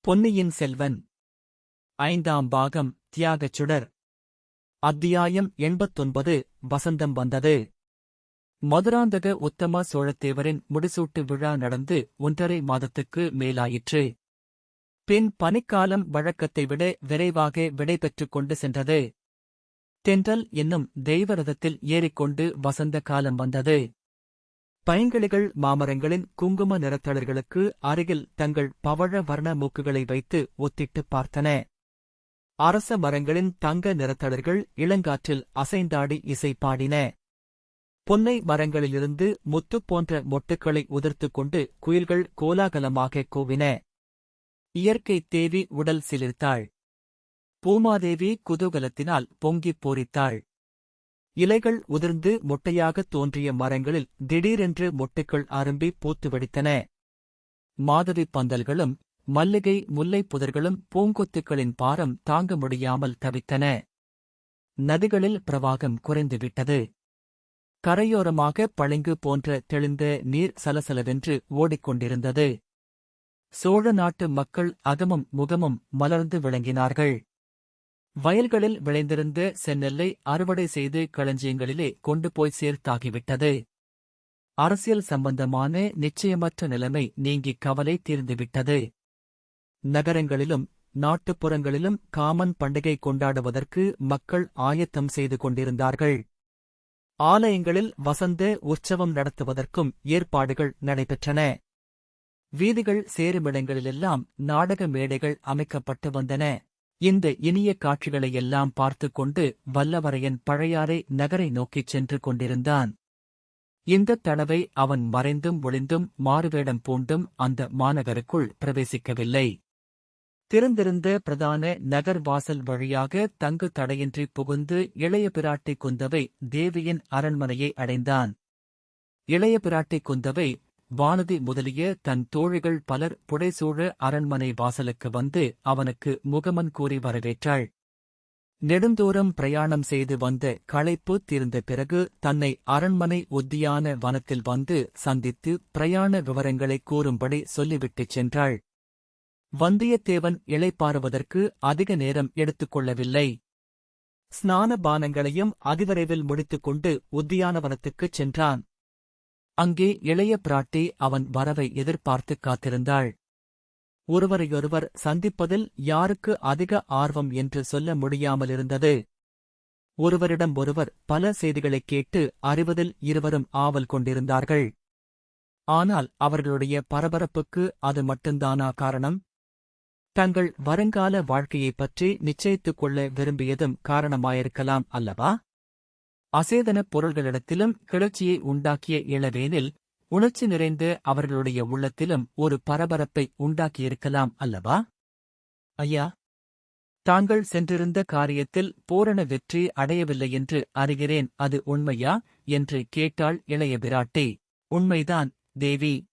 பொன்னியின் செல்வன் ஐந்தாம் பாகம் தியாகச் சுடர். அத்தியாயம் 89. வசந்தம் வந்தது. மதுராந்தக உத்தம சோழத்தேவரின் முடிசூட்டு விழா நடந்து 1.5 மாதத்துக்கு மேலாயிற்று. பின் பனிக்காலம் வழக்கத்தை விட விரைவாக விடைபெற்றுக் கொண்டு சென்றது. தென்றல் என்னும் தெய்வரதத்தில் ஏறிக்கொண்டு வசந்த காலம் வந்தது. பைங்கிளிகள் மாமரங்களின் குங்கும நிறத்தளர்களுக்கு அருகில் தங்கள் பவழ வர்ண மூக்குகளை வைத்து ஒத்திட்டுப் பார்த்தன. அரச மரங்களின் தங்க நிறத்தளர்கள் இளங்காற்றில் அசைந்தாடி இசை பாடின. பொன்னை மரங்களிலிருந்து முத்து போன்ற மொட்டுக்களை உதிர்த்துக் கொண்டு குயில்கள் கோலாகலமாக கூவின. இயற்கை தேவி உடல் சிலிர்த்தாள். பூமாதேவி குதூகலத்தினால் பொங்கிப் பூரித்தாள். இலைகள் உதிர்ந்து மொட்டையாகத் தோன்றிய மரங்களில் திடீரென்று மொட்டுக்கள் அரும்பி பூத்து வெடித்தன. மாதவிப் பந்தல்களும் மல்லிகை முல்லை புதர்களும் பூங்கொத்துக்களின் பாரம் தாங்க முடியாமல் தவித்தன. நதிகளில் பிரவாகம் குறைந்துவிட்டது. கரையோரமாக பளிங்கு போன்ற தெளிந்த நீர் சலசலவென்று ஓடிக்கொண்டிருந்தது. சோழ நாட்டு மக்கள் அகமும் முகமும் மலர்ந்து விளங்கினார்கள். வயல்களில் விளைந்திருந்த செந்நெல்லை அறுவடை செய்து களஞ்சியங்களிலே கொண்டு போய் சேர்த்தாகிவிட்டது. அரசியல் சம்பந்தமான நிச்சயமற்ற நிலைமை நீங்கிக் கவலை தீர்ந்துவிட்டது. நகரங்களிலும் நாட்டுப்புறங்களிலும் காமன் பண்டிகை கொண்டாடுவதற்கு மக்கள் ஆயத்தம் செய்து கொண்டிருந்தார்கள். ஆலயங்களில் வசந்த உற்சவம் நடத்துவதற்கும் ஏற்பாடுகள் நடைபெற்றன. வீதிகள் சேருமிடங்களிலெல்லாம் நாடக மேடைகள் அமைக்கப்பட்டு வந்தன. இந்த இனிய காட்சிகளையெல்லாம் பார்த்துக் கொண்டு வல்லவரையன் பழையாறை நகரை நோக்கிச் சென்று கொண்டிருந்தான். இந்தத் தடவை அவன் மறைந்தும் ஒளிந்தும் மாறுவேடம் பூண்டும் அந்த மாநகருக்குள் பிரவேசிக்கவில்லை. திறந்திருந்த பிரதான நகர் வாசல் வழியாக தங்கு தடையின்றி புகுந்து இளைய பிராட்டி குந்தவை தேவியின் அரண்மனையை அடைந்தான். இளைய பிராட்டி குந்தவை வானதி முதலிய தன் தோழிகள் பலர் புடைசூழ அரண்மனை வாசலுக்கு வந்து அவனுக்கு முகமன் கூறி வரவேற்றாள். நெடுந்தூரம் பிரயாணம் செய்து வந்த களைப்பு தீர்ந்த பிறகு தன்னை அரண்மனை உத்தியான வனத்தில் வந்து சந்தித்து பிரயாண விவரங்களைக் கூறும்படி சொல்லிவிட்டுச் சென்றாள். வந்தியத்தேவன் இளைப்பாறுவதற்கு அதிக நேரம் எடுத்துக்கொள்ளவில்லை. ஸ்நான பானங்களையும் அதிவிரைவில் முடித்துக்கொண்டு உத்தியானவனத்துக்குச் சென்றான். அங்கே இளைய பிராட்டி அவன் வரவை எதிர்பார்த்துக் காத்திருந்தாள். ஒருவரையொருவர் சந்திப்பதில் யாருக்கு அதிக ஆர்வம் என்று சொல்ல முடியாமலிருந்தது. ஒருவரிடம் ஒருவர் பல செய்திகளைக் கேட்டு அறிவதில் இருவரும் ஆவல் கொண்டிருந்தார்கள். ஆனால் அவர்களுடைய பரபரப்புக்கு அது மட்டும்தானா காரணம்? தங்கள் வருங்கால வாழ்க்கையைப் பற்றி நிச்சயித்துக் கொள்ள விரும்பியதும் காரணமாயிருக்கலாம் அல்லவா? அசேதனப் பொருள்களிடத்திலும் கிளர்ச்சியை உண்டாக்கிய இளவேனில் உணர்ச்சி நிறைந்த அவர்களுடைய உள்ளத்திலும் ஒரு பரபரப்பை உண்டாக்கியிருக்கலாம் அல்லவா? ஐயா, தாங்கள் சென்றிருந்த காரியத்தில் பூரண வெற்றி அடையவில்லையென்று அறிகிறேன், அது உண்மையா என்று கேட்டாள் இளைய பிராட்டி. உண்மைதான் தேவி.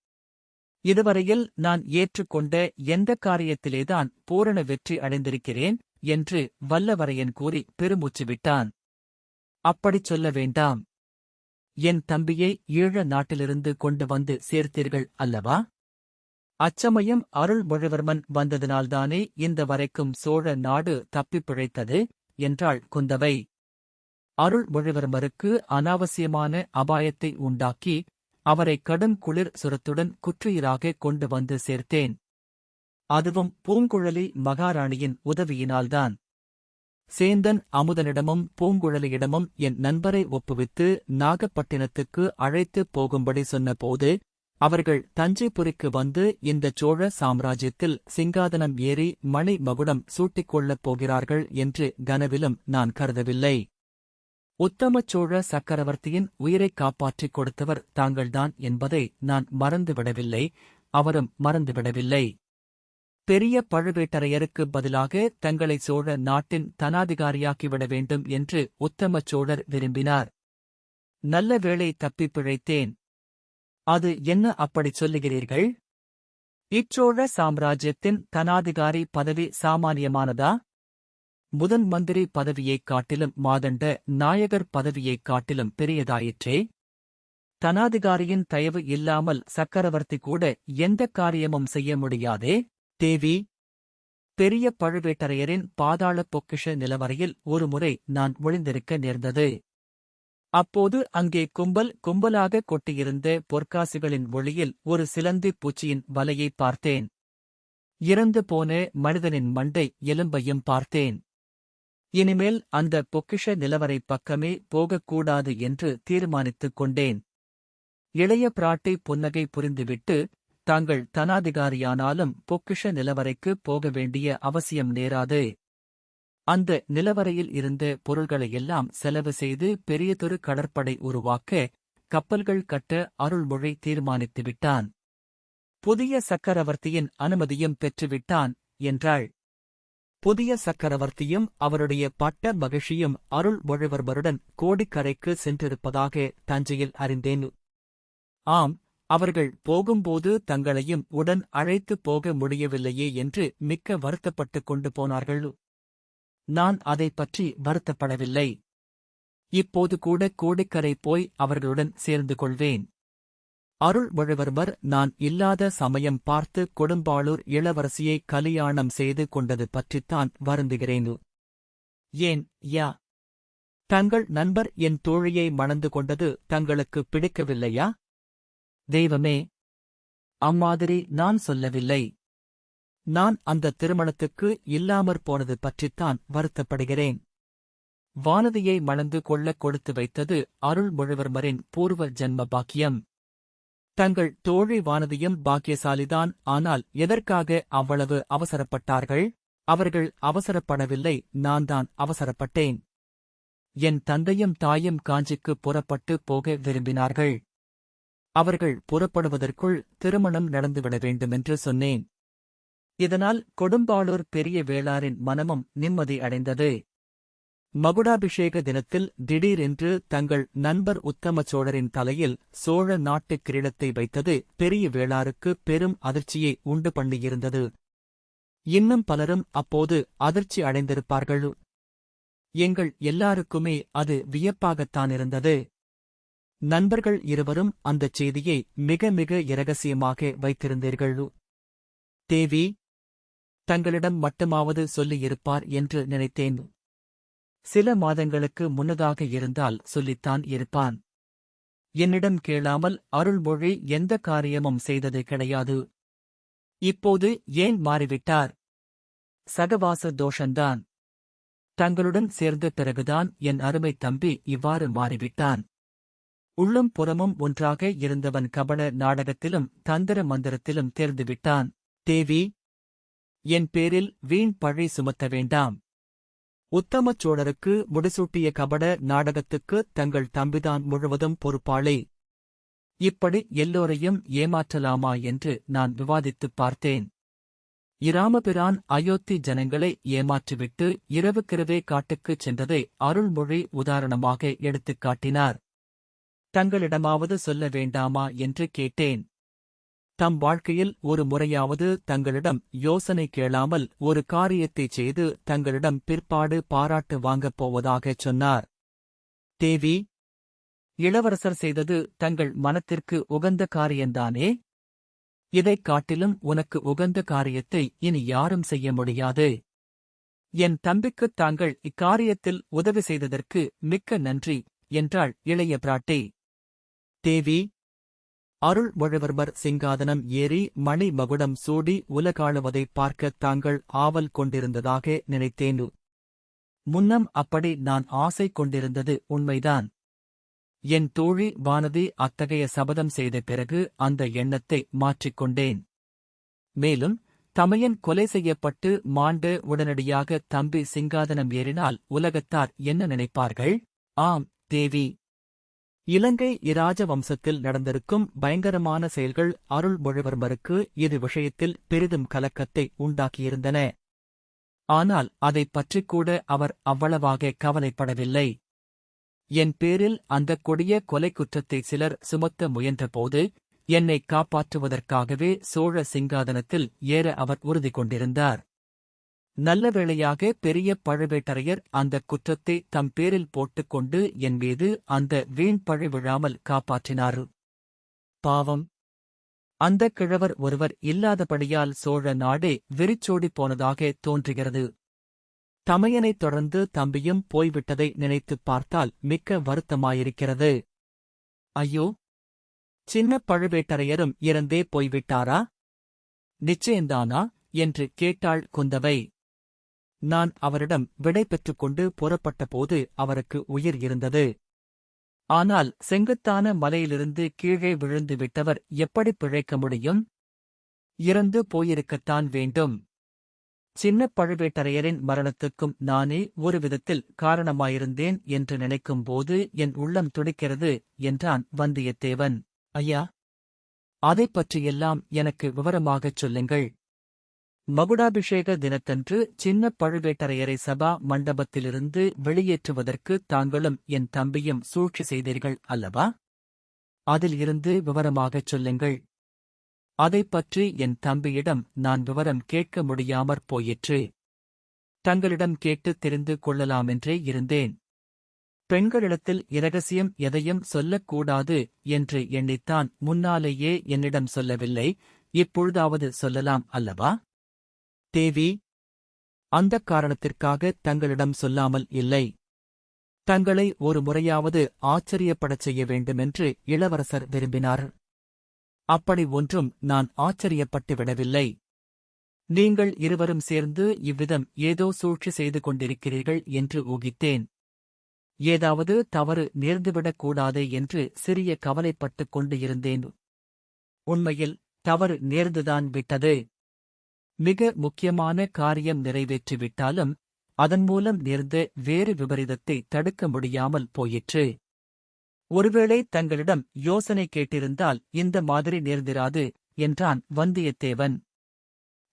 இதுவரையில் நான் ஏற்றுக்கொண்ட எந்தக் காரியத்திலேதான் பூரண வெற்றி அடைந்திருக்கிறேன் என்று வல்லவரையன் கூறி பெருமூச்சு விட்டான். அப்படிச் சொல்ல வேண்டாம். என் தம்பியை ஈழ நாட்டிலிருந்து கொண்டு வந்து சேர்த்தீர்கள் அல்லவா? அச்சமயம் அருள்மொழிவர்மன் வந்ததினால்தானே இந்த வரைக்கும் சோழ நாடு தப்பிப் பிழைத்தது என்றாள் குந்தவை. அருள்மொழிவர்மருக்கு அனாவசியமான அபாயத்தை உண்டாக்கி அவரை கடும் குளிர் சுரத்துடன் குற்றுயிராக கொண்டு வந்து சேர்த்தேன். அதுவும் பூங்குழலி மகாராணியின் உதவியினால்தான். சேந்தன் அமுதனிடமும் பூங்குழலியிடமும் என் நண்பரை ஒப்புவித்து நாகப்பட்டினத்துக்கு அழைத்துப் போகும்படி சொன்னபோது அவர்கள் தஞ்சைபுரிக்கு வந்து இந்தச் சோழ சாம்ராஜ்யத்தில் சிங்காதனம் ஏறி மணி மகுடம் சூட்டிக்கொள்ளப் போகிறார்கள் என்று கனவிலும் நான் கருதவில்லை. உத்தமச் சோழ சக்கரவர்த்தியின் உயிரைக் காப்பாற்றிக் கொடுத்தவர் தாங்கள்தான் என்பதை நான் மறந்துவிடவில்லை, அவரும் மறந்துவிடவில்லை. பெரிய பழுவேட்டரையருக்குப் பதிலாக தங்களை சோழ நாட்டின் தனாதிகாரியாக்கிவிட வேண்டும் என்று உத்தமச் சோழர் விரும்பினார். நல்ல வேளை தப்பிப் பிழைத்தேன். அது என்ன அப்படிச் சொல்லுகிறீர்கள்? இச்சோழ சாம்ராஜ்யத்தின் தனாதிகாரி பதவி சாமானியமானதா? முதன் மந்திரி பதவியைக் காட்டிலும் மாதண்ட நாயகர் பதவியைக் காட்டிலும் பெரியதாயிற்றே. தனாதிகாரியின் தயவு இல்லாமல் சக்கரவர்த்தி கூட எந்தக் காரியமும் செய்ய முடியாதே. தேவி, பெரிய பழுவேட்டரையரின் பாதாள பொக்கிஷ நிலவரையில் ஒருமுறை நான் ஒளிந்திருக்க நேர்ந்தது. அப்போது அங்கே கும்பல் கும்பலாக கொட்டியிருந்த பொற்காசுகளின் ஒளியில் ஒரு சிலந்திப் பூச்சியின் வலையை பார்த்தேன். இறந்து போன மனிதனின் மண்டை எலும்பையும் பார்த்தேன். இனிமேல் அந்த பொக்கிஷ நிலவரை பக்கமே போகக்கூடாது என்று தீர்மானித்துக் கொண்டேன். இளைய பிராட்டி புன்னகை புரிந்துவிட்டு, தாங்கள் தனாதிகாரியானாலும் பொக்கிஷ நிலவரைக்கு போக வேண்டிய அவசியம் நேராது. அந்த நிலவரையில் இருந்த பொருள்களையெல்லாம் செலவு செய்து பெரியதொரு கடற்படை உருவாக்க கப்பல்கள் கட்ட அருள்மொழி தீர்மானித்துவிட்டான். புதிய சக்கரவர்த்தியின் அனுமதியும் பெற்றுவிட்டான் என்றாள். புதிய சக்கரவர்த்தியும் அவருடைய பட்ட மகிழ்ச்சியும் அருள்மொழிவர்மருடன் கோடிக்கரைக்கு சென்றிருப்பதாக தஞ்சையில் அறிந்தேன். ஆம், அவர்கள் போகும்போது தங்களையும் உடன் அழைத்துப் போக முடியவில்லையே என்று மிக்க வருத்தப்பட்டுக் கொண்டு போனார்கள். நான் அதைப் பற்றி வருத்தப்படவில்லை. இப்போது கூட கோடிக்கரை போய் அவர்களுடன் சேர்ந்து கொள்வேன். அருள்மொழிவர்மர் நான் இல்லாத சமயம் பார்த்து கொடும்பாளூர் இளவரசியை கலியாணம் செய்து கொண்டது பற்றித்தான் வருந்துகிறேன். ஏன் யா? தங்கள் நண்பர் என் தோழியை மணந்து கொண்டது தங்களுக்கு பிடிக்கவில்லையா? தெய்வமே, அம்மாதிரி நான் சொல்லவில்லை. நான் அந்த திருமணத்துக்கு இல்லாமற் போனது பற்றித்தான் வருத்தப்படுகிறேன். வானதியை மணந்து கொள்ளக் கொடுத்து வைத்தது அருள்மொழிவர்மரின் பூர்வ ஜன்ம பாக்கியம். தங்கள் தோழி வானதியும் பாக்கியசாலிதான். ஆனால் எதற்காக அவ்வளவு அவசரப்பட்டார்கள்? அவர்கள் அவசரப்படவில்லை, நான் தான் அவசரப்பட்டேன். என் தந்தையும் தாயும் காஞ்சிக்கு புறப்பட்டு போக விரும்பினார்கள். அவர்கள் புறப்படுவதற்குள் திருமணம் நடந்துவிட வேண்டுமென்று சொன்னேன். இதனால் கொடும்பாளூர் பெரிய வேளாரின் மனமும் நிம்மதி அடைந்தது. மகுடாபிஷேக தினத்தில் திடீரென்று தங்கள் நண்பர் உத்தம சோழரின் தலையில் சோழ நாட்டுக் கிரீடத்தை வைத்தது பெரிய வேளாருக்கு பெரும் அதிர்ச்சியை உண்டு பண்ணியிருந்தது. இன்னும் பலரும் அப்போது அதிர்ச்சி அடைந்திருப்பார்கள். எங்கள் எல்லாருக்குமே அது வியப்பாகத்தானிருந்தது. நண்பர்கள் இருவரும் அந்தச் செய்தியை மிக மிக இரகசியமாக வைத்திருந்தீர்கள். தேவி தங்களிடம் மட்டுமாவது சொல்லியிருப்பார் என்று நினைத்தேன். சில மாதங்களுக்கு முன்னதாக இருந்தால் சொல்லித்தான் இருப்பான். என்னிடம் கேளாமல் அருள்மொழி எந்த காரியமும் செய்தது கிடையாது. இப்போது ஏன் மாறிவிட்டார்? சகவாச தோஷந்தான். தங்களுடன் சேர்ந்த பிறகுதான் என் அருமை தம்பி இவ்வாறு மாறிவிட்டான். உள்ளும் புறமும் ஒன்றாக இருந்தவன் கபட நாடகத்திலும் தந்திர மந்திரத்திலும் தேர்ந்துவிட்டான். தேவி, என் பேரில் வீண் பழி சுமத்த வேண்டாம். உத்தமச் சோழருக்கு முடிசூட்டிய கபட நாடகத்துக்கு தங்கள் தம்பிதான் முழுவதும் பொறுப்பாளே. இப்படி எல்லோரையும் ஏமாற்றலாமா என்று நான் விவாதித்துப் பார்த்தேன். இராமபிரான் அயோத்தி ஜனங்களை ஏமாற்றிவிட்டு இரவுக்கிரவே காட்டுக்குச் சென்றதை அருள்மொழி உதாரணமாக எடுத்துக் காட்டினார். தங்களிடமாவது சொல்ல வேண்டாமா என்று கேட்டேன். தம் வாழ்க்கையில் ஒரு முறையாவது தங்களிடம் யோசனை கேளாமல் ஒரு காரியத்தைச் செய்து தங்களிடம் பிற்பாடு பாராட்டு வாங்கப் போவதாகச் சொன்னார். தேவி, இளவரசர் செய்தது தங்கள் மனத்திற்கு உகந்த காரியந்தானே? இதைக் காட்டிலும் உனக்கு உகந்த காரியத்தை இனி யாரும் செய்ய முடியாது. என் தம்பிக்குத் தாங்கள் இக்காரியத்தில் உதவி செய்ததற்கு மிக்க நன்றி என்றாள் இளைய பிராட்டி. தேவி, அருள்மொழிவர்மர் சிங்காதனம் ஏறி மணி மகுடம் சூடி உலகாளுவதைப் பார்க்கத் தாங்கள் ஆவல் கொண்டிருந்ததாக நினைத்தேன். முன்னம் அப்படி நான் ஆசை கொண்டிருந்தது உண்மைதான். என் தோழி வானதி அத்தகைய சபதம் செய்த பிறகு அந்த எண்ணத்தை மாற்றிக்கொண்டேன். மேலும் தமையன் கொலை செய்யப்பட்டு மாண்டு உடனடியாக தம்பி சிங்காதனம் ஏறினால் உலகத்தார் என்ன நினைப்பார்கள்? ஆம் தேவி, இலங்கை இராஜ வம்சத்தில் நடந்திருக்கும் பயங்கரமான செயல்கள் அருள்மொழிவர்மருக்கு இது விஷயத்தில் பெரிதும் கலக்கத்தை உண்டாக்கியிருந்தன. ஆனால் அதைப் பற்றிக்கூட அவர் அவ்வளவாக கவலைப்படவில்லை. என் பேரில் அந்தக் கொடிய கொலை குற்றத்தை சிலர் சுமத்த முயன்றபோது என்னை காப்பாற்றுவதற்காகவே சோழ சிங்காதனத்தில் ஏற அவர் உறுதி கொண்டிருந்தார். நல்ல வேளையாக பெரிய பழுவேட்டரையர் அந்தக் குற்றத்தை தம் பேரில் போட்டுக்கொண்டு என் மீது அந்த வீண் பழி விழாமல் காப்பாற்றினார். பாவம், அந்தக் கிழவர் ஒருவர் இல்லாதபடியால் சோழ நாடே வெறிச்சோடிப் போனதாக தோன்றுகிறது. தமையனைத் தொடர்ந்து தம்பியும் போய்விட்டதை நினைத்துப் பார்த்தால் மிக்க வருத்தமாயிருக்கிறது. ஐயோ! சின்னப் பழுவேட்டரையரும் இறந்தே போய்விட்டாரா? நிச்சயந்தானா? என்று கேட்டாள் குந்தவை. நான் அவரிடம் விடை பெற்றுக்கொண்டு புறப்பட்டபோது அவருக்கு உயிர் இருந்தது. ஆனால் செங்குத்தான மலையிலிருந்து கீழே விழுந்து விட்டவர் எப்படிப் பிழைக்க முடியும்? இறந்து போயிருக்கத்தான் வேண்டும். சின்னப் பழுவேட்டரையரின் மரணத்துக்கும் நானே ஒரு விதத்தில் காரணமாயிருந்தேன் என்று நினைக்கும்போது என் உள்ளம் துடிக்கிறது என்றான் வந்தியத்தேவன். ஐயா, அதைப் பற்றியெல்லாம் எனக்கு விவரமாகச் சொல்லுங்கள். மகுடாபிஷேக தினத்தன்று சின்னப் பழுவேட்டரையரை சபா மண்டபத்திலிருந்து வெளியேற்றுவதற்கு தாங்களும் என் தம்பியும் சூழ்ச்சி செய்தீர்கள் அல்லவா? அதில் இருந்து விவரமாகச் சொல்லுங்கள். அதைப் பற்றி என் தம்பியிடம் நான் விவரம் கேட்க முடியாமற் போயிற்று. தங்களிடம் கேட்டுத் தெரிந்து கொள்ளலாமென்றே இருந்தேன். பெண்களிடத்தில் இரகசியம் எதையும் சொல்லக்கூடாது என்று எண்ணித்தான் முன்னாலேயே என்னிடம் சொல்லவில்லை. இப்பொழுதாவது சொல்லலாம் அல்லவா? தேவி, அந்தக் காரணத்திற்காக தங்களிடம் சொல்லாமல் இல்லை. தங்களை ஒரு முறையாவது ஆச்சரியப்படச் செய்ய வேண்டுமென்று இளவரசர் விரும்பினார். அப்படி ஒன்றும் நான் ஆச்சரியப்பட்டு விடவில்லை. நீங்கள் இருவரும் சேர்ந்து இவ்விதம் ஏதோ சூழ்ச்சி செய்து கொண்டிருக்கிறீர்கள் என்று ஊகித்தேன். ஏதாவது தவறு நேர்ந்துவிடக் கூடாதே என்று சிறிய கவலைப்பட்டுக் கொண்டு இருந்தேன். உண்மையில் தவறு நேர்ந்துதான் விட்டது. மிக முக்கியமான காரியம் நிறைவேற்றிவிட்டாலும் அதன் மூலம் நேர்ந்த வேறு விபரீதத்தை தடுக்க முடியாமல் போயிற்று. ஒருவேளை தங்களிடம் யோசனை கேட்டிருந்தால் இந்த மாதிரி நேர்ந்திராது என்றான் வந்தியத்தேவன்.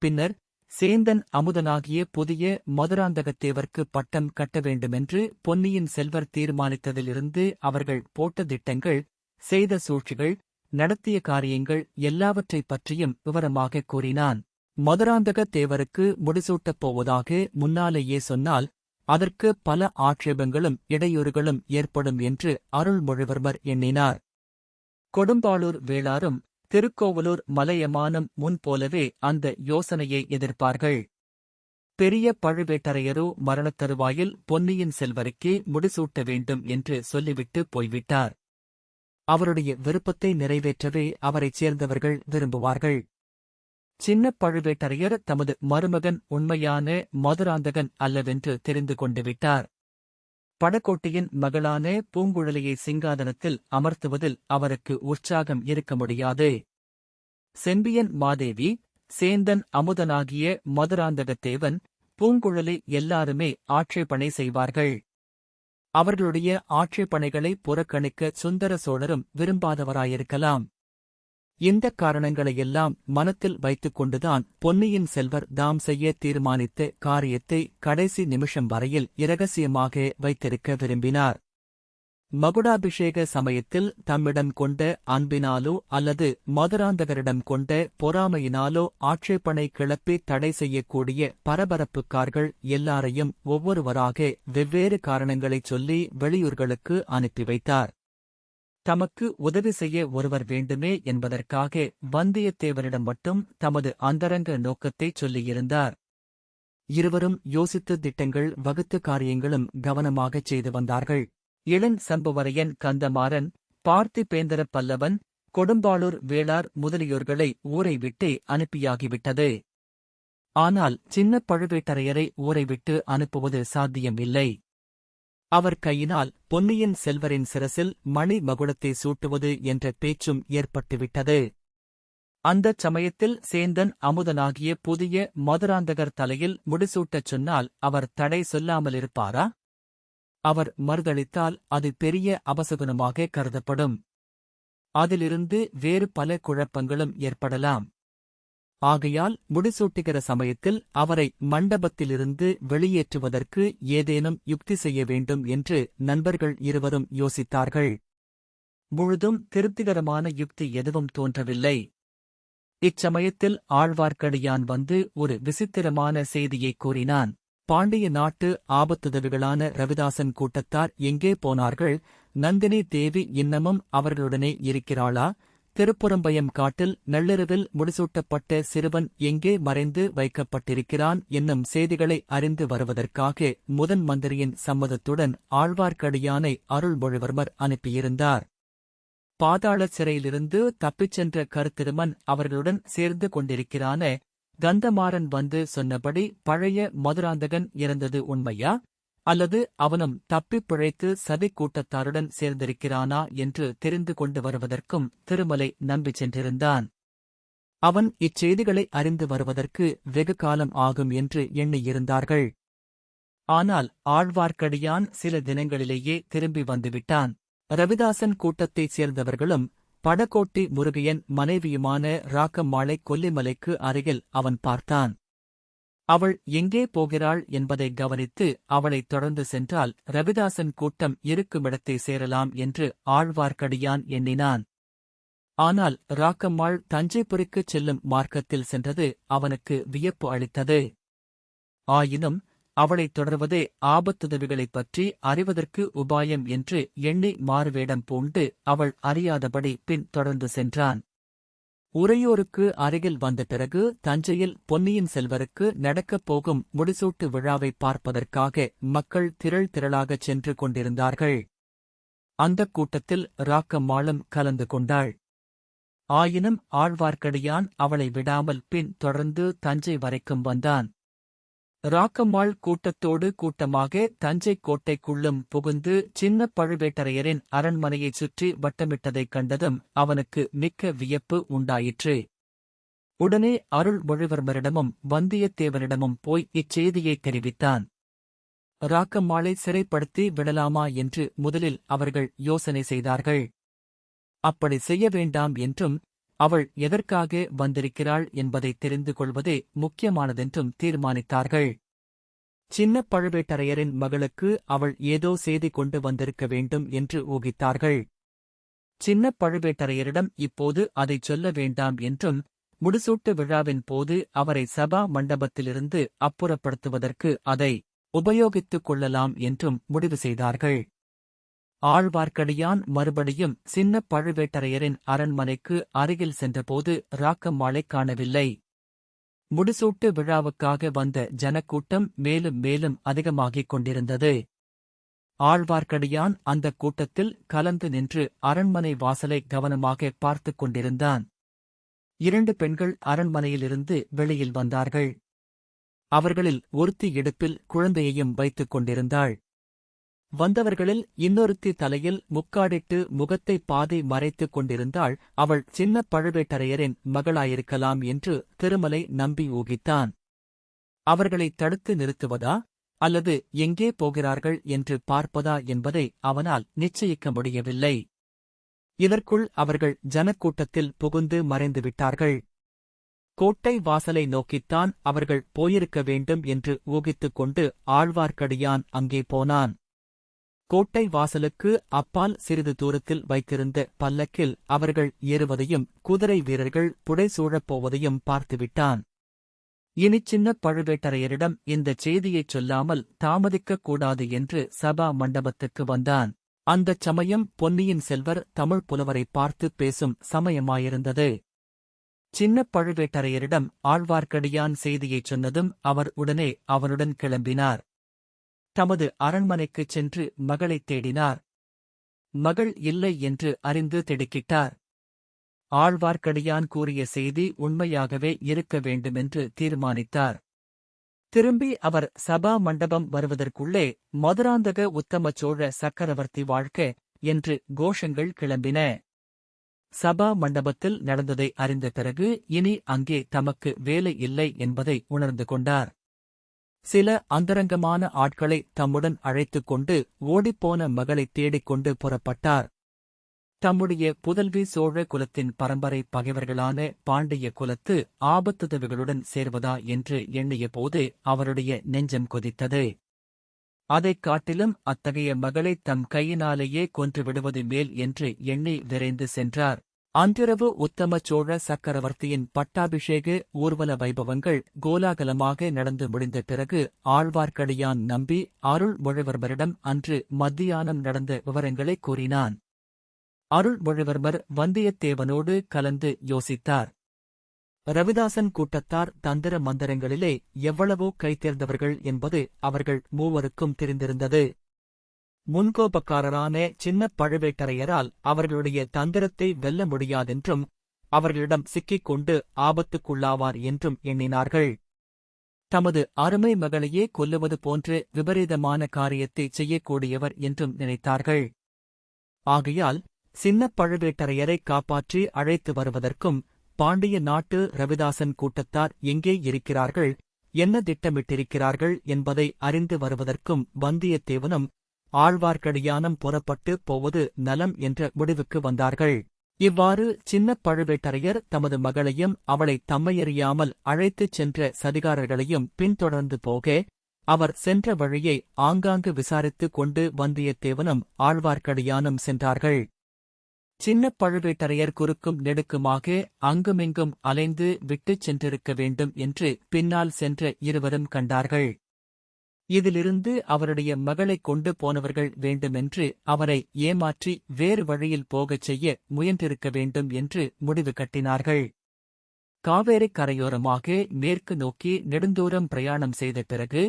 பின்னர் சேந்தன் அமுதனாகிய புதிய மதுராந்தகத்தேவர்க்கு பட்டம் கட்ட வேண்டுமென்று பொன்னியின் செல்வர் தீர்மானித்ததிலிருந்து அவர்கள் போட்ட திட்டங்கள், செய்த சூழ்ச்சிகள், நடத்திய காரியங்கள் எல்லாவற்றைப் பற்றியும் விவரமாகக் கூறினான். மதுராந்தகத் தேவருக்கு முடிசூட்டப் போவதாக முன்னாலேயே சொன்னால் அதற்கு பல ஆட்சேபங்களும் இடையூறுகளும் ஏற்படும் என்று அருள்மொழிவர்மர் எண்ணினார். கொடும்பாளூர் வேளாரும் திருக்கோவலூர் மலையமானும் முன்போலவே அந்த யோசனையை எதிர்ப்பார்கள். பெரிய பழுவேட்டரையரோ மரணத்தருவாயில் பொன்னியின் செல்வருக்கே முடிசூட்ட வேண்டும் என்று சொல்லிவிட்டு போய்விட்டார். அவருடைய விருப்பத்தை நிறைவேற்றவே அவரைச் சேர்ந்தவர்கள் விரும்புவார்கள். சின்னப் பழுவேட்டரையர் தமது மருமகன் உண்மையான மதுராந்தகன் அல்லவென்று தெரிந்து கொண்டு விட்டார். படக்கோட்டையின் மகளான பூங்குழலியை சிங்காதனத்தில் அமர்த்துவதில் அவருக்கு உற்சாகம் இருக்க முடியாது. செம்பியன் மாதேவி, சேந்தன் அமுதனாகிய மதுராந்தகத்தேவன், பூங்குழலி எல்லாருமே ஆட்சேபனை செய்வார்கள். அவர்களுடைய ஆட்சேபனைகளை புறக்கணிக்க சுந்தர சோழரும் விரும்பாதவராயிருக்கலாம். இந்தக் காரணங்களையெல்லாம் மனத்தில் வைத்துக் கொண்டுதான் பொன்னியின் செல்வர் தாம் செய்ய தீர்மானித்த காரியத்தை கடைசி நிமிஷம் வரையில் இரகசியமாக வைத்திருக்க விரும்பினார். மகுடாபிஷேக சமயத்தில் தம்மிடம் கொண்ட அன்பினாலோ அல்லது மதுராந்தகரிடம் கொண்ட பொறாமையினாலோ ஆட்சேபனை கிளப்பி தடை செய்யக்கூடிய பரபரப்புக்கார்கள் எல்லாரையும் ஒவ்வொருவராக வெவ்வேறு காரணங்களைச் சொல்லி வெளியூர்களுக்கு அனுப்பி வைத்தார். தமக்கு உதவி செய்ய ஒருவர் வேண்டுமே என்பதற்காக வந்தியத்தேவனிடம் மட்டும் தமது அந்தரங்க நோக்கத்தைச் சொல்லியிருந்தார். இருவரும் யோசித்து திட்டங்கள் வகுத்து காரியங்களும் கவனமாகச் செய்து வந்தார்கள். இளன் சம்புவரையன் கந்தமாறன், பார்த்திபேந்திர பல்லவன், கொடும்பாளூர் வேளார் முதலியோர்களை ஊரை விட்டே அனுப்பியாகிவிட்டது. ஆனால் சின்னப் பழுவேட்டரையரை ஊரை விட்டு அனுப்புவது சாத்தியமில்லை. அவர் கையினால் பொன்னியின் செல்வரின் சிரசில் மணி மகுடத்தை சூட்டுவது என்ற பேச்சும் ஏற்பட்டுவிட்டது. அந்தச் சமயத்தில் சேந்தன் அமுதனாகிய புதிய மதுராந்தகர் தலையில் முடிசூட்டச் சொன்னால் அவர் தடை சொல்லாமலிருப்பாரா? அவர் மறுதளித்தால் அது பெரிய அபசகுனமாக கருதப்படும். அதிலிருந்து வேறு பல குழப்பங்களும் ஏற்படலாம். ஆகையால் முடிசூட்டுகிற சமயத்தில் அவரை மண்டபத்திலிருந்து வெளியேற்றுவதற்கு ஏதேனும் யுக்தி செய்ய வேண்டும் என்று நண்பர்கள் இருவரும் யோசித்தார்கள். முழுதும் திருப்திகரமான யுக்தி எதுவும் தோன்றவில்லை. இச்சமயத்தில் ஆழ்வார்க்கடியான் வந்து ஒரு விசித்திரமான செய்தியைக் கூறினான். பாண்டிய நாட்டு ஆபத்துதவிகளான ரவிதாசன் கூட்டத்தார் எங்கே போனார்கள்? நந்தினி தேவி இன்னமும் அவர்களுடனே இருக்கிறாளா? திருப்புறம்பயம் காட்டில் நள்ளிரவில் முடிசூட்டப்பட்ட சிறுவன் எங்கே மறைந்து வைக்கப்பட்டிருக்கிறான் என்னும் செய்திகளை அறிந்து வருவதற்காக முதன் மந்திரியின் சம்மதத்துடன் ஆழ்வார்க்கடியானை அருள்மொழிவர்மர் அனுப்பியிருந்தார். பாதாள சிறையிலிருந்து தப்பிச் சென்ற கருத்திருமன் அவர்களுடன் சேர்ந்து கொண்டிருக்கிறான கந்தமாறன் வந்து சொன்னபடி பழைய மதுராந்தகன் இறந்தது உண்மையா, அல்லது அவனும் தப்பிப் பிழைத்து சதிக் கூட்டத்தாருடன் சேர்ந்திருக்கிறானா என்று தெரிந்து கொண்டு வருவதற்கும் திருமலை நம்பி சென்றிருந்தான். அவன் இச்செய்திகளை அறிந்து வருவதற்கு வெகு காலம் ஆகும் என்று எண்ணியிருந்தார்கள். ஆனால் ஆழ்வார்க்கடியான் சில தினங்களிலேயே திரும்பி வந்துவிட்டான். ரவிதாசன் கூட்டத்தைச் சேர்ந்தவர்களும் படகோட்டி முருகையன் மனைவியுமான ராக்கம்மாளை கொல்லிமலைக்கு அருகில் அவன் பார்த்தான். அவள் எங்கே போகிறாள் என்பதை கவனித்து அவளைத் தொடர்ந்து சென்றால் ரவிதாசன் கூட்டம் இருக்குமிடத்தை சேரலாம் என்று ஆழ்வார்க்கடியான் எண்ணினான். ஆனால் ராக்கம்மாள் தஞ்சைபுரிக்குச் செல்லும் மார்க்கத்தில் சென்றது அவனுக்கு வியப்பு அளித்தது. ஆயினும் அவளைத் தொடர்வதே ஆபத்துதவிகளைப் பற்றி அறிவதற்கு உபாயம் என்று எண்ணி மாறுவேடம் பூண்டு அவள் அறியாதபடி பின் தொடர்ந்து சென்றான். உறையூருக்கு அருகில் வந்த பிறகு தஞ்சையில் பொன்னியின் செல்வருக்கு நடக்கப் போகும் முடிசூட்டு விழாவை பார்ப்பதற்காக மக்கள் திரள் திரளாகச் சென்று கொண்டிருந்தார்கள். அந்தக் கூட்டத்தில் ராக்கம்மாளும் கலந்து கொண்டாள். ஆயினும் ஆழ்வார்க்கடியான் அவளை விடாமல் பின் தொடர்ந்து தஞ்சை வரைக்கும் வந்தான். ராக்கம்மாள் கூட்டத்தோடு கூட்டமாக தஞ்சை கோட்டைக்குள்ளும் புகுந்து சின்ன பழுவேட்டரையரின் அரண்மனையைச் சுற்றி வட்டமிட்டதைக் கண்டதும் அவனுக்கு மிக்க வியப்பு உண்டாயிற்று. உடனே அருள்மொழிவர்மரிடமும் வந்தியத்தேவனிடமும் போய் இச்செய்தியைத் தெரிவித்தான். ராக்கம்மாளை சிறைப்படுத்தி விடலாமா என்று முதலில் அவர்கள் யோசனை செய்தார்கள். அப்படி செய்ய வேண்டாம் என்றும் அவள் எதற்காக வந்திருக்கிறாள் என்பதை தெரிந்து கொள்வதே முக்கியமானதென்றும் தீர்மானித்தார்கள். சின்ன பழுவேட்டரையரின் மகளுக்கு அவள் ஏதோ செய்தி கொண்டு வந்திருக்க வேண்டும் என்று ஊகித்தார்கள். சின்ன பழுவேட்டரையரிடம் இப்போது அதைச் சொல்ல வேண்டாம் என்றும் முடிசூட்டு விழாவின் போது அவரை சபா மண்டபத்திலிருந்து அப்புறப்படுத்துவதற்கு அதை உபயோகித்துக் கொள்ளலாம் என்றும் முடிவு செய்தார்கள். ஆழ்வார்க்கடியான் மறுபடியும் சின்ன பழுவேட்டரையரின் அரண்மனைக்கு அருகில் சென்றபோது ராக்கம்மாளைக் காணவில்லை. முடிசூட்டு விழாவுக்காக வந்த ஜனக்கூட்டம் மேலும் மேலும் அதிகமாகிக் கொண்டிருந்தது. ஆழ்வார்க்கடியான் அந்தக் கூட்டத்தில் கலந்து நின்று அரண்மனை வாசலை கவனமாக பார்த்துக் கொண்டிருந்தான். 2 பெண்கள் அரண்மனையிலிருந்து வெளியில் வந்தார்கள். அவர்களில் ஒருத்தி இடுப்பில் குழந்தையையும் வைத்துக் கொண்டிருந்தாள். வந்தவர்களில் இன்னொருத்தி தலையில் முக்காடிட்டு முகத்தை பாதி மறைத்துக் கொண்டிருந்தாள். அவள் சின்ன பழுவேட்டரையரின் மகளாயிருக்கலாம் என்று திருமலை நம்பி ஊகித்தான். அவர்களைத் தடுத்து நிறுத்துவதா அல்லது எங்கே போகிறார்கள் என்று பார்ப்பதா என்பதை அவனால் நிச்சயிக்க முடியவில்லை. இதற்குள் அவர்கள் ஜனக்கூட்டத்தில் புகுந்து மறைந்துவிட்டார்கள். கோட்டை வாசலை நோக்கித்தான் அவர்கள் போயிருக்க வேண்டும் என்று ஊகித்துக் கொண்டு ஆழ்வார்க்கடியான் அங்கே போனான். கோட்டை வாசலுக்கு அப்பால் சிறிது தூரத்தில் வைத்திருந்த பல்லக்கில் அவர்கள் ஏறுவதையும் குதிரை வீரர்கள் புடைசூழப் போவதையும் பார்த்துவிட்டான். இனி சின்ன பழுவேட்டரையரிடம் இந்தச் செய்தியைச் சொல்லாமல் தாமதிக்கக் கூடாது என்று சபா மண்டபத்துக்கு வந்தான். அந்தச் சமயம் பொன்னியின் செல்வர் தமிழ் புலவரைப் பார்த்து பேசும் சமயமாயிருந்தது. சின்ன பழுவேட்டரையரிடம் ஆழ்வார்க்கடியான் செய்தியைச் சொன்னதும் அவர் உடனே அவனுடன் கிளம்பினார். தமது அரண்மனைக்குச் சென்று மகளைத் தேடினார். மகள் இல்லை என்று அறிந்து திடுக்கிட்டார். ஆழ்வார்க்கடியான் கூறிய செய்தி உண்மையாகவே இருக்க வேண்டுமென்று தீர்மானித்தார். திரும்பி அவர் சபா மண்டபம் வருவதற்குள்ளே மதுராந்தக உத்தம சோழ சக்கரவர்த்தி வாழ்க என்று கோஷங்கள் கிளம்பின. சபா மண்டபத்தில் நடந்ததை அறிந்த பிறகு இனி அங்கே தமக்கு வேலை இல்லை என்பதை உணர்ந்து கொண்டார். சில அந்தரங்கமான ஆட்களை தம்முடன் அழைத்துக் கொண்டு ஓடிப்போன மகளைத் தேடிக்கொண்டு புறப்பட்டார். தம்முடைய புதல்வி சோழ குலத்தின் பரம்பரை பகைவர்களான பாண்டிய குலத்து ஆபத்துதவிகளுடன் சேர்வதா என்று எண்ணியபோது அவருடைய நெஞ்சம் கொதித்தது. அதைக் காட்டிலும் அத்தகைய மகளைத் தம் கையினாலேயே கொன்று விடுவது மேல் என்று எண்ணி விரைந்து சென்றார். அன்றிரவு உத்தம சோழ சக்கரவர்த்தியின் பட்டாபிஷேக ஊர்வல வைபவங்கள் கோலாகலமாக நடந்து முடிந்த பிறகு ஆழ்வார்க்கடியான் நம்பி அருள்மொழிவர்மரிடம் அன்று மத்தியானம் நடந்த விவரங்களைக் கூறினான். அருள்மொழிவர்மர் வந்தியத்தேவனோடு கலந்து யோசித்தார். ரவிதாசன் கூட்டத்தார் தந்திர மந்திரங்களிலே எவ்வளவோ கைதேர்ந்தவர்கள் என்பது அவர்கள் மூவருக்கும் தெரிந்திருந்தது. முன்கோபக்காரரான சின்னப் பழுவேட்டரையரால் அவர்களுடைய தந்திரத்தை வெல்ல முடியாதென்றும் அவர்களிடம் சிக்கிக் கொண்டு ஆபத்துக்குள்ளாவார் என்றும் எண்ணினார்கள். தமது அருமை மகளையே கொல்லுவது போன்ற விபரீதமான காரியத்தை செய்யக்கூடியவர் என்றும் நினைத்தார்கள். ஆகையால் சின்னப் பழுவேட்டரையரை காப்பாற்றி அழைத்து வருவதற்கும் பாண்டிய நாட்டு ரவிதாசன் கூட்டத்தார் எங்கே இருக்கிறார்கள், என்ன திட்டமிட்டிருக்கிறார்கள் என்பதை அறிந்து வருவதற்கும் வந்தியத்தேவனும் ஆழ்வார்க்கடியானும் புறப்பட்டு போவது நலம் என்ற முடிவுக்கு வந்தார்கள். இவ்வாறு சின்னப் பழுவேட்டரையர் தமது மகளையும் அவளை தம்மையறியாமல் அழைத்துச் சென்ற சதிகாரர்களையும் பின்தொடர்ந்து போக, அவர் சென்ற வழியை ஆங்காங்கு விசாரித்துக் கொண்டு வந்தியத்தேவனும் ஆழ்வார்க்கடியானும் சென்றார்கள். சின்னப் பழுவேட்டரையர் குறுக்கும் நெடுக்குமாக அங்குமிங்கும் அலைந்து விட்டுச் சென்றிருக்க வேண்டும் என்று பின்னால் சென்ற இருவரும் கண்டார்கள். இதிலிருந்து அவருடைய மகளைக் கொண்டு போனவர்கள் வேண்டுமென்று அவரை ஏமாற்றி வேறு வழியில் போகச் செய்ய முயன்றிருக்க வேண்டும் என்று முடிவு கட்டினார்கள். காவேரிக் கரையோரமாக மேற்கு நோக்கி நெடுந்தூரம் பிரயாணம் செய்த பிறகு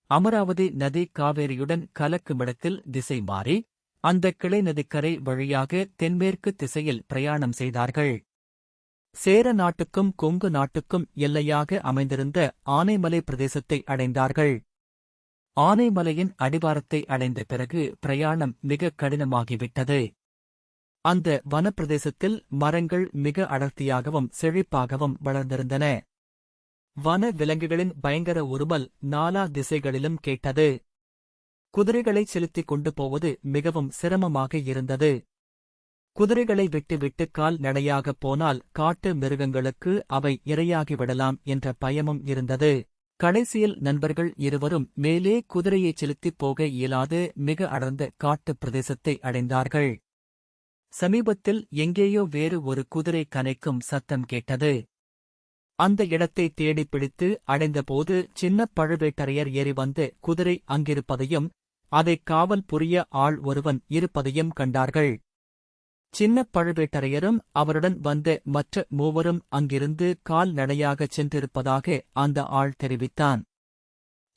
அமராவதி நதி காவேரியுடன் கலக்குமிடத்தில் திசை மாறி அந்த கிளை நதிக்கரை வழியாக தென்மேற்கு திசையில் பிரயாணம் செய்தார்கள். சேர நாட்டுக்கும் கொங்கு நாட்டுக்கும் எல்லையாக அமைந்திருந்த ஆனைமலை பிரதேசத்தை அடைந்தார்கள். ஆனைமலையின் அடிவாரத்தை அடைந்த பிறகு பிரயாணம் மிக கடினமாகிவிட்டது. அந்த வனப்பிரதேசத்தில் மரங்கள் மிக அடர்த்தியாகவும் செழிப்பாகவும் வளர்ந்திருந்தன. வன விலங்குகளின் பயங்கர உருமல் நாலா திசைகளிலும் கேட்டது. குதிரைகளை செலுத்திக் கொண்டு போவது மிகவும் சிரமமாக இருந்தது. குதிரைகளை விட்டுவிட்டு கால் நடையாகப் போனால் காட்டு மிருகங்களுக்கு அவை இரையாகிவிடலாம் என்ற பயமும் இருந்தது. கடைசியில் நண்பர்கள் இருவரும் மேலே குதிரையைச் செலுத்திப் போக இயலாது மிக அடர்ந்த காட்டுப் பிரதேசத்தை அடைந்தார்கள். சமீபத்தில் எங்கேயோ வேறு ஒரு குதிரை கனைக்கும் சத்தம் கேட்டது. அந்த இடத்தை தேடிப் பிடித்து அடைந்தபோது சின்னப் பழுவேட்டரையர் ஏறி வந்து குதிரை அங்கிருப்பதையும் அதைக் காவல் புரிய ஆள் ஒருவன் இருப்பதையும் கண்டார்கள். சின்னப் பழுவேட்டரையரும் அவருடன் வந்த மற்ற மூவரும் அங்கிருந்து கால் நடையாகச் சென்றிருப்பதாக அந்த ஆள் தெரிவித்தான்.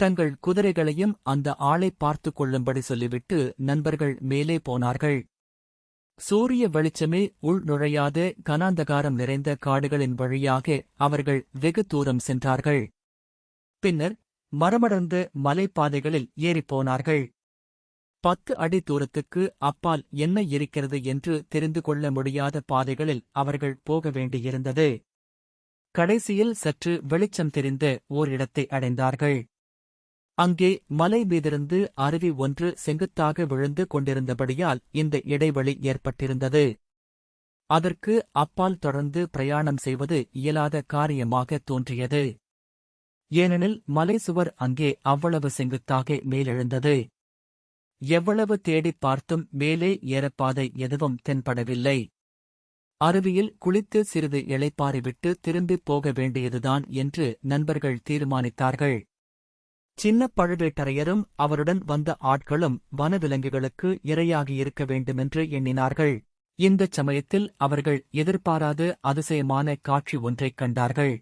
தங்கள் குதிரைகளையும் அந்த ஆளைப் பார்த்துக் கொள்ளும்படி சொல்லிவிட்டு நண்பர்கள் மேலே போனார்கள். சூரிய வெளிச்சமே உள் நுழையாத கனாந்தகாரம் நிறைந்த காடுகளின் வழியாக அவர்கள் வெகு தூரம் சென்றார்கள். பின்னர் மரமடர்ந்த மலைப்பாதைகளில் ஏறிப்போனார்கள். 10 அடி தூரத்துக்கு அப்பால் என்ன இருக்கிறது என்று தெரிந்து கொள்ள முடியாத பாதைகளில் அவர்கள் போக வேண்டியிருந்தது. கடைசியில் சற்று வெளிச்சம் தெரிந்த ஓரிடத்தை அடைந்தார்கள். அங்கே மலை மீதிருந்து அருவி ஒன்று செங்குத்தாக விழுந்து கொண்டிருந்தபடியால் இந்த இடைவெளி ஏற்பட்டிருந்தது. அதற்கு அப்பால் தொடர்ந்து பிரயாணம் செய்வது இயலாத காரியமாக தோன்றியது. ஏனெனில் மலை சுவர் அங்கே அவ்வளவு செங்குத்தாக மேலெழுந்தது. எவ்வளவு தேடிப் பார்த்தும் மேலே ஏறப்பாதை எதுவும் தென்படவில்லை. அருவியில் குளித்து சிறிது இளைப்பாறிவிட்டு திரும்பிப் போக வேண்டியதுதான் என்று நண்பர்கள் தீர்மானித்தார்கள். சின்னப் பழுவேட்டரையரும் அவருடன் வந்த ஆட்களும் வனவிலங்குகளுக்கு இரையாகியிருக்க வேண்டுமென்று எண்ணினார்கள். இந்தச் சமயத்தில் அவர்கள் எதிர்பாராத அதிசயமான காட்சி ஒன்றைக் கண்டார்கள்.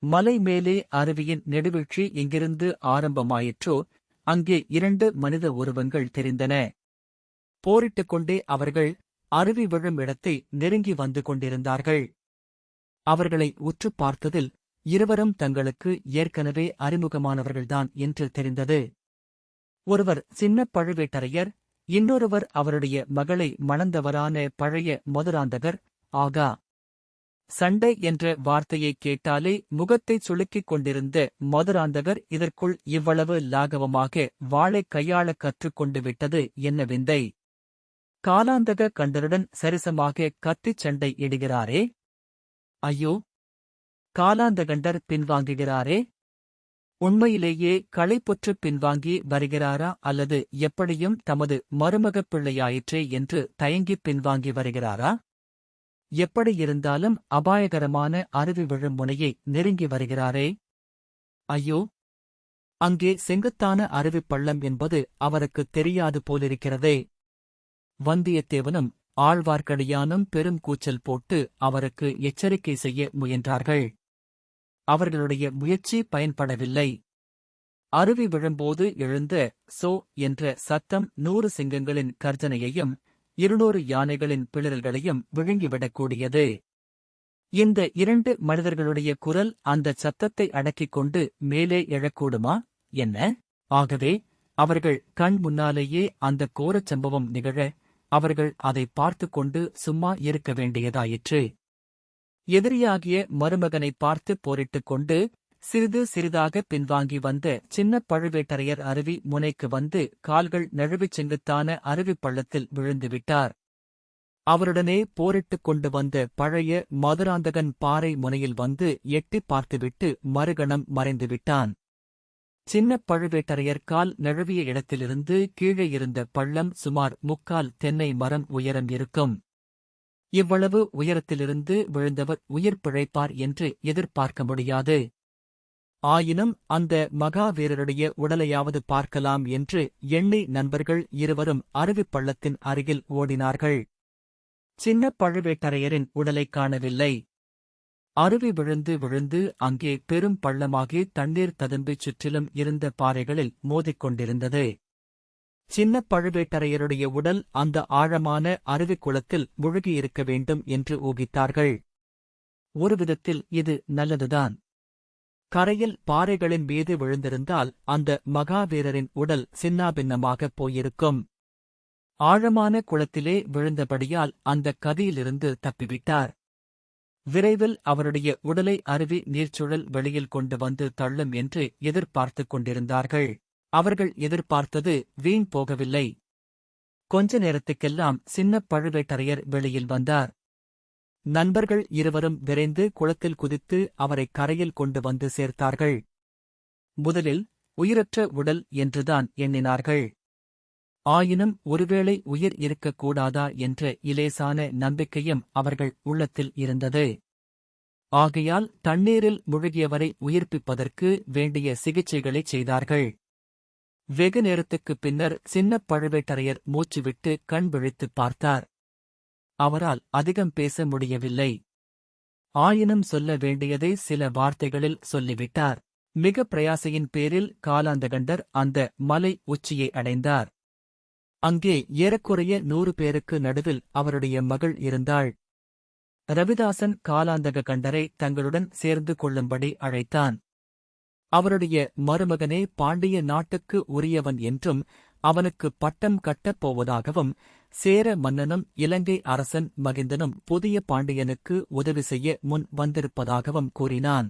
மலை மேலே அருவியின் நெடுவீழ்ச்சி எங்கிருந்து ஆரம்பமாயிற்றோ அங்கே 2 மனித உருவங்கள் தெரிந்தன. போரிட்டுக் கொண்டே அவர்கள் அருவி விழும் இடத்தை நெருங்கி வந்து கொண்டிருந்தார்கள். அவர்களை உற்றுப் பார்த்ததில் இருவரும் தங்களுக்கு ஏற்கனவே அறிமுகமானவர்கள்தான் என்று தெரிந்தது. ஒருவர் சின்னப் பழுவேட்டரையர், இன்னொருவர் அவருடைய மகளை மணந்தவரான பழைய மதுராந்தகர். ஆகா! சண்டை என்ற வார்த்தையைக் கேட்டாலே முகத்தைச் சுளுக்கிக் கொண்டிருந்த மதுராந்தகர் இதற்குள் இவ்வளவு லாகவமாக வாளைக் கையாளக் கற்றுக்கொண்டு விட்டது என்ன விந்தை! காலாந்தக கண்டருடன் சரிசமாக கத்திச் சண்டை இடுகிறாரே! ஐயோ! காலாந்தகண்டர் பின்வாங்குகிறாரே! உண்மையிலேயே களைப்புற்றுப் பின்வாங்கி வருகிறாரா அல்லது எப்படியும் தமது மருமகப் பிள்ளையாயிற்றே என்று தயங்கிப் பின்வாங்கி வருகிறாரா? எப்படியிருந்தாலும் அபாயகரமான அருவி விழும் முனையை நெருங்கி வருகிறாரே! ஐயோ! அங்கே செங்குத்தான அருவிப் பள்ளம் என்பது அவருக்குத் தெரியாது போலிருக்கிறதே! வந்தியத்தேவனும் ஆழ்வார்க்கடியானும் பெரும் கூச்சல் போட்டு அவருக்கு எச்சரிக்கை செய்ய முயன்றார்கள். அவர்களுடைய முயற்சி பயன்படவில்லை. அருவி விழும்போது எழுந்த சோ என்ற சத்தம் 100 சிங்கங்களின் கர்ஜனையையும் 200 யானைகளின் பிளறல்களையும் விழுங்கிவிடக்கூடியது. இந்த 2 மனிதர்களுடைய குரல் அந்தச் சத்தத்தை அடக்கிக் கொண்டு மேலே எழக்கூடுமா என்ன? ஆகவே அவர்கள் கண் முன்னாலேயே அந்த கோரச் சம்பவம் நிகழ அவர்கள் அதை பார்த்து கொண்டு சும்மா இருக்க வேண்டியதாயிற்று. எதிரியாகிய மருமகனை பார்த்து போரிட்டுக் கொண்டு சிறிது சிறிதாக பின்வாங்கி வந்த சின்ன பழுவேட்டரையர் அருவி முனைக்கு வந்து கால்கள் நழுவிச் செங்குத்தான அருவிப் பள்ளத்தில் விழுந்துவிட்டார். அவருடனே போரிட்டுக் கொண்டு வந்த பழைய மதுராந்தகன் பாறை முனையில் வந்து எட்டிப் பார்த்துவிட்டு மறுகணம் மறைந்துவிட்டான். சின்ன பழுவேட்டரையர் கால் நழுவிய இடத்திலிருந்து கீழே இருந்த பள்ளம் சுமார் 3/4 தென்னை மரம் உயரம் இருக்கும். இவ்வளவு உயரத்திலிருந்து விழுந்தவர் உயிர் பிழைப்பார் என்று எதிர்பார்க்க முடியாது. ஆயினும் அந்த மகாவீரருடைய உடலையாவது பார்க்கலாம் என்று எண்ணி நண்பர்கள் இருவரும் அருவிப் பள்ளத்தின் அருகில் ஓடினார்கள். சின்ன பழுவேட்டரையரின் உடலைக் காணவில்லை. அருவி விழுந்து விழுந்து அங்கே பெரும் பள்ளமாகி தண்ணீர் ததும்பிச் சுற்றிலும் இருந்த பாறைகளில் மோதிக்கொண்டிருந்தது. சின்ன பழுவேட்டரையருடைய உடல் அந்த ஆழமான அருவிக்குளத்தில் முழுகியிருக்க வேண்டும் என்று ஊகித்தார்கள். ஒரு விதத்தில் இது நல்லதுதான். கரையில் பாறைகளின் மீது விழுந்திருந்தால் அந்த மகாவீரரின் உடல் சின்னாபின்னமாகப் போயிருக்கும். ஆழமான குளத்திலே விழுந்தபடியால் அந்த கதியிலிருந்து தப்பிவிட்டார். விரைவில் அவருடைய உடலை அருவி நீர்ச்சுழல் வெளியில் கொண்டு வந்து தள்ளும் என்று எதிர்பார்த்துக் கொண்டிருந்தார்கள். அவர்கள் எதிர்பார்த்தது வீண் போகவில்லை. கொஞ்ச நேரத்துக்கெல்லாம் சின்ன பழுவேட்டரையர் வெளியில் வந்தார். நண்பர்கள் இருவரும் விரைந்து குளத்தில் குதித்து அவரை கரையில் கொண்டு வந்து சேர்த்தார்கள். முதலில் உயிரற்ற உடல் என்றுதான் எண்ணினார்கள். ஆயினும் ஒருவேளை உயிர் இருக்கக்கூடாதா என்ற இலேசான நம்பிக்கையும் அவர்கள் உள்ளத்தில் இருந்தது. ஆகையால் தண்ணீரில் முழுகியவரை உயிர்ப்பிப்பதற்கு வேண்டிய சிகிச்சைகளைச் செய்தார்கள். வெகு நேரத்துக்குப் பின்னர் சின்ன பழுவேட்டரையர் மூச்சுவிட்டு கண் விழித்துப் பார்த்தார். அவரால் அதிகம் பேச முடியவில்லை. ஆயினும் சொல்ல வேண்டியதை சில வார்த்தைகளில் சொல்லிவிட்டார். மிக பிரயாசையின் பேரில் காலாந்தகண்டர் அந்த மலை உச்சியை அடைந்தார். அங்கே ஏறக்குறைய 100 பேருக்கு நடுவில் அவருடைய மகள் இருந்தாள். ரவிதாசன் காலாந்தக கண்டரை தங்களுடன் சேர்ந்து கொள்ளும்படி அழைத்தான். அவருடைய மருமகனே பாண்டிய நாட்டுக்கு உரியவன் என்றும் அவனுக்கு பட்டம் கட்டப் போவதாகவும் சேர மன்னனும் இலங்கை அரசன் மகிந்தனும் புதிய பாண்டியனுக்கு உதவி செய்ய முன் வந்திருப்பதாகவும் கூறினான்.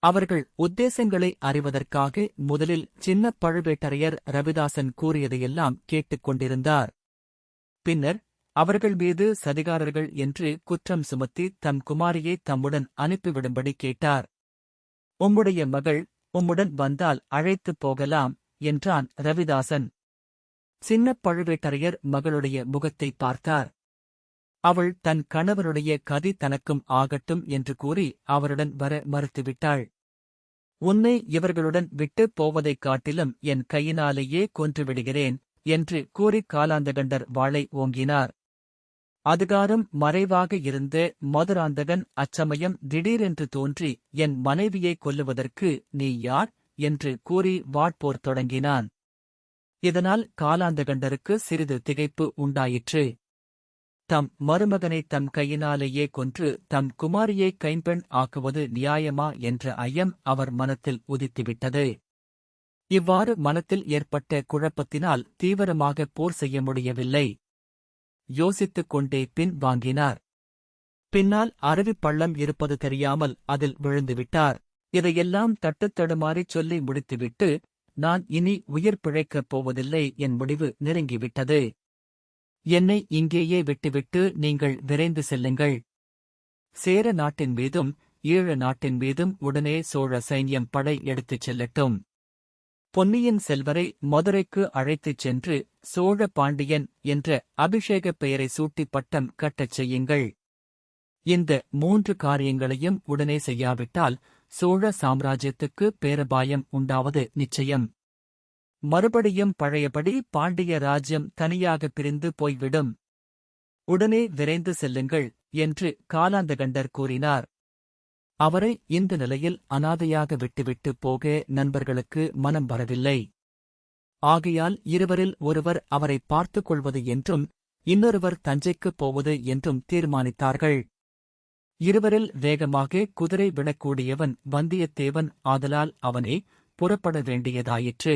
அவர்கள் உத்தேசங்களை அறிவதற்காக முதலில் சின்ன பழுவேட்டரையர் ரவிதாசன் கூறியதையெல்லாம் கேட்டுக் கொண்டிருந்தார். பின்னர் அவர்கள் மீது சதிகாரர்கள் என்று குற்றம் சுமத்தி தம் குமாரியை தம்முடன் அனுப்பிவிடும்படி கேட்டார். உம்முடைய மகள் உம்முடன் வந்தால் அழைத்துப் போகலாம் என்றான் ரவிதாசன். சின்ன பழுவேட்டரையர் மகளுடைய முகத்தை பார்த்தார். அவள் தன் கணவருடைய கதி தனக்கும் ஆகட்டும் என்று கூறி அவருடன் வர மறுத்துவிட்டாள். உன்னை இவர்களுடன் விட்டுப் போவதைக் காட்டிலும் என் கையினாலேயே கொன்றுவிடுகிறேன் என்று கூறி காலாந்தகண்டர் வாளை ஓங்கினார். அதுகாரும் மறைவாக இருந்த மதுராந்தகன் அச்சமயம் திடீரென்று தோன்றி என் மனைவியை கொல்லுவதற்கு நீ யார் என்று கூறி வாட்போர் தொடங்கினான். இதனால் காலாந்தகண்டருக்கு சிறிது திகைப்பு உண்டாயிற்று. தம் மருமகனை தம் கையினாலேயே கொன்று தம் குமாரியை கைம்பெண் ஆக்குவது நியாயமா என்ற ஐயம் அவர் மனத்தில் உதித்துவிட்டது. இவ்வாறு மனத்தில் ஏற்பட்ட குழப்பத்தினால் தீவிரமாக போர் செய்ய முடியவில்லை. யோசித்துக் கொண்டே பின் வாங்கினார். பின்னால் அருவிப் பள்ளம் இருப்பது தெரியாமல் அதில் விழுந்துவிட்டார். இதையெல்லாம் தட்டுத்தடுமாறிச் சொல்லி முடித்துவிட்டு, நான் இனி உயிர் பிழைக்கப் போவதில்லை, என் முடிவு நெருங்கிவிட்டது. என்னை இங்கேயே விட்டுவிட்டு நீங்கள் விரைந்து செல்லுங்கள். சேர நாட்டின் மீதும் ஈழ நாட்டின் மீதும் உடனே சோழ சைன்யம் படை எடுத்துச் செல்லட்டும். பொன்னியின் செல்வரை மதுரைக்கு அழைத்துச் சென்று சோழ பாண்டியன் என்ற அபிஷேகப் பெயரை சூட்டி பட்டம் கட்டச் செய்யுங்கள். இந்த 3 காரியங்களையும் உடனே செய்யாவிட்டால் சோழ சாம்ராஜ்யத்துக்கு பேரபாயம் உண்டாவது நிச்சயம். மறுபடியும் பழையபடி பாண்டிய ராஜ்யம் தனியாக பிரிந்து போய்விடும். உடனே விரைந்து செல்லுங்கள் என்று காலாந்தகண்டர் கூறினார். அவரை இந்த நிலையில் அனாதையாக விட்டுவிட்டு போக நண்பர்களுக்கு மனம் வரவில்லை. ஆகையால் இருவரில் ஒருவர் அவரை பார்த்துக் கொள்வது என்றும் இன்னொருவர் தஞ்சைக்குப் போவது என்றும் தீர்மானித்தார்கள். இருவரில் வேகமாக குதிரை விடக்கூடியவன் வந்தியத்தேவன் ஆதலால் அவனே புறப்பட வேண்டியதாயிற்று.